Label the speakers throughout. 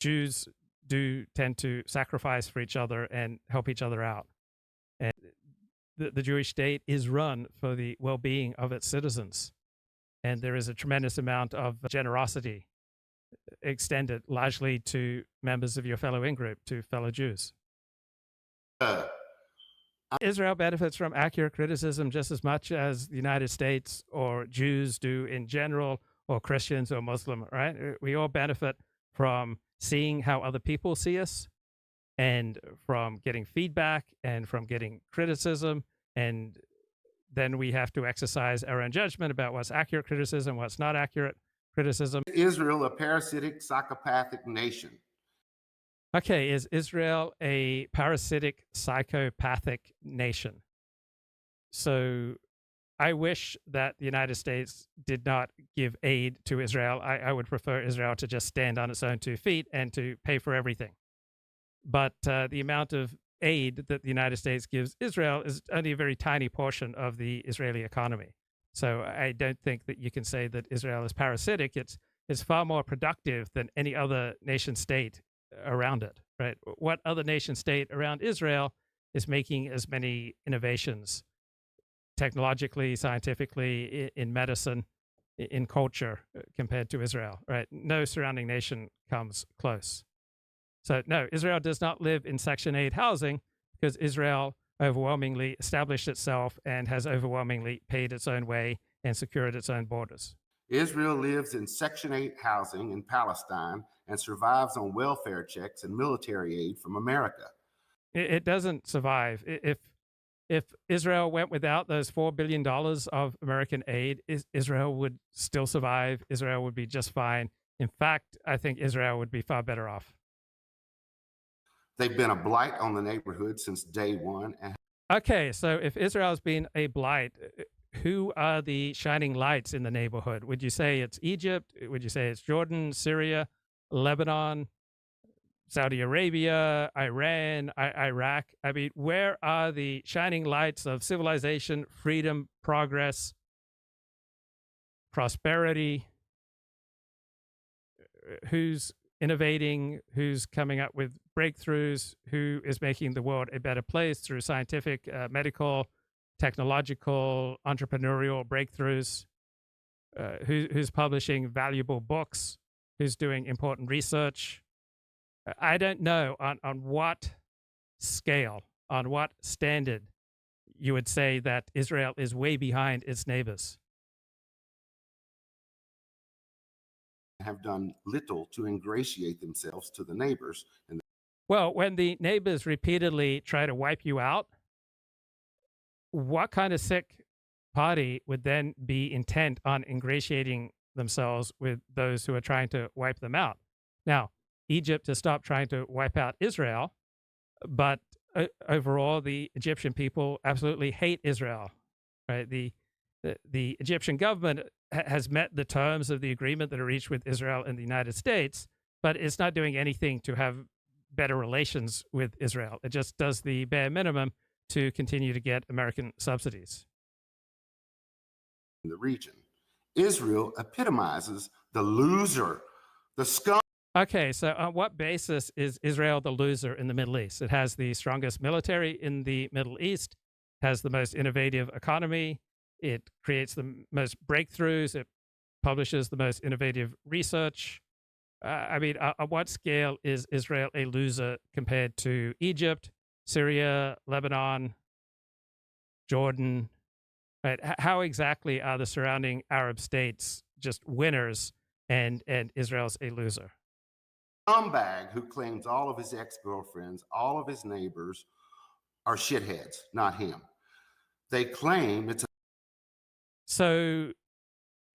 Speaker 1: Jews do tend to sacrifice for each other and help each other out. And the Jewish state is run for the well-being of its citizens. And there is a tremendous amount of generosity extended largely to members of your fellow in-group, to fellow Jews. Israel benefits from accurate criticism just as much as the United States or Jews do in general, or Christians or Muslim, right? We all benefit from seeing how other people see us, and from getting feedback, and from getting criticism, and then we have to exercise our own judgment about what's accurate criticism, what's not accurate criticism.
Speaker 2: Israel a parasitic, psychopathic nation?
Speaker 1: Okay, is Israel a parasitic, psychopathic nation? So I wish that the United States did not give aid to Israel. I would prefer Israel to just stand on its own 2 feet and to pay for everything. But the amount of aid that the United States gives Israel is only a very tiny portion of the Israeli economy. So I don't think that you can say that Israel is parasitic. It's far more productive than any other nation state around it, right? What other nation state around Israel is making as many innovations technologically, scientifically, in medicine, in culture, compared to Israel, right? No surrounding nation comes close. So no, Israel does not live in Section 8 housing, because Israel overwhelmingly established itself and has overwhelmingly paid its own way and secured its own borders.
Speaker 2: Israel lives in Section 8 housing in Palestine and survives on welfare checks and military aid from America.
Speaker 1: It doesn't survive. If Israel went without those $4 billion of American aid, Israel would still survive. Israel would be just fine. In fact, I think Israel would be far better off.
Speaker 2: They've been a blight on the neighborhood since day one.
Speaker 1: Okay, so if Israel's been a blight, who are the shining lights in the neighborhood? Would you say it's Egypt? Would you say it's Jordan, Syria, Lebanon, Saudi Arabia, Iran, Iraq? I mean, where are the shining lights of civilization, freedom, progress, prosperity? Who's innovating? Who's coming up with breakthroughs? Who is making the world a better place through scientific, medical, technological, entrepreneurial breakthroughs? Who's publishing valuable books? Who's doing important research? I don't know on what scale, on what standard you would say that Israel is way behind its neighbors.
Speaker 2: Have done little to ingratiate themselves to the neighbors.
Speaker 1: Well, when the neighbors repeatedly try to wipe you out, what kind of sick party would then be intent on ingratiating themselves with those who are trying to wipe them out? Now, Egypt has stopped trying to wipe out Israel, but overall, the Egyptian people absolutely hate Israel, right? The Egyptian government has met the terms of the agreement that are reached with Israel and the United States, but it's not doing anything to have better relations with Israel. It just does the bare minimum to continue to get American subsidies.
Speaker 2: In the region, Israel epitomizes the loser, the scum.
Speaker 1: Okay, so on what basis is Israel the loser in the Middle East? It has the strongest military in the Middle East, has the most innovative economy, it creates the most breakthroughs, it publishes the most innovative research. I mean, on what scale is Israel a loser compared to Egypt, Syria, Lebanon, Jordan? Right? How exactly are the surrounding Arab states just winners and Israel's a loser?
Speaker 2: Scumbag who claims all of his ex-girlfriends, all of his neighbors are shitheads, not him. They claim it's
Speaker 1: So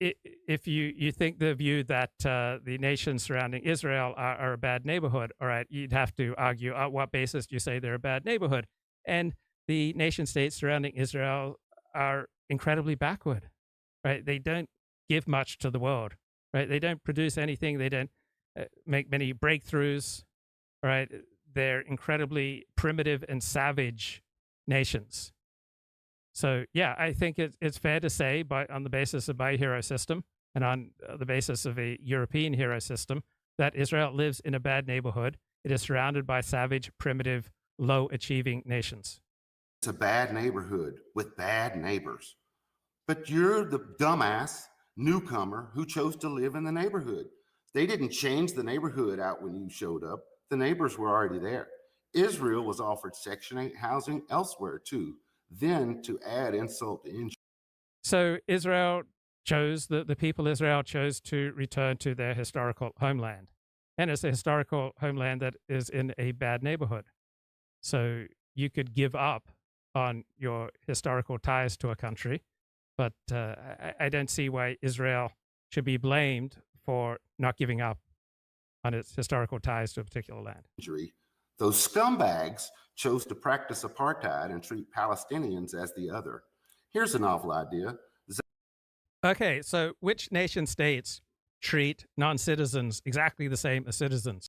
Speaker 1: if you think the view that the nations surrounding Israel are a bad neighborhood, all right, you'd have to argue on what basis do you say they're a bad neighborhood? And the nation states surrounding Israel are incredibly backward, right? They don't give much to the world, right? They don't produce anything. They don't make many breakthroughs, right? They're incredibly primitive and savage nations. So, yeah, I think it's fair to say, on the basis of my hero system and on the basis of a European hero system, that Israel lives in a bad neighborhood. It is surrounded by savage, primitive, low achieving nations.
Speaker 2: It's a bad neighborhood with bad neighbors. But you're the dumbass newcomer who chose to live in the neighborhood. They didn't change the neighborhood out when you showed up. The neighbors were already there. Israel was offered Section 8 housing elsewhere too. Then, to add insult to injury,
Speaker 1: So Israel chose, the people Israel chose to return to their historical homeland. And it's a historical homeland that is in a bad neighborhood. So you could give up on your historical ties to a country, but I don't see why Israel should be blamed for not giving up on its historical ties to a particular land.
Speaker 2: those scumbags chose to practice apartheid and treat Palestinians as the other. Here's a novel idea.
Speaker 1: Okay, so which nation states treat non citizens exactly the same as citizens?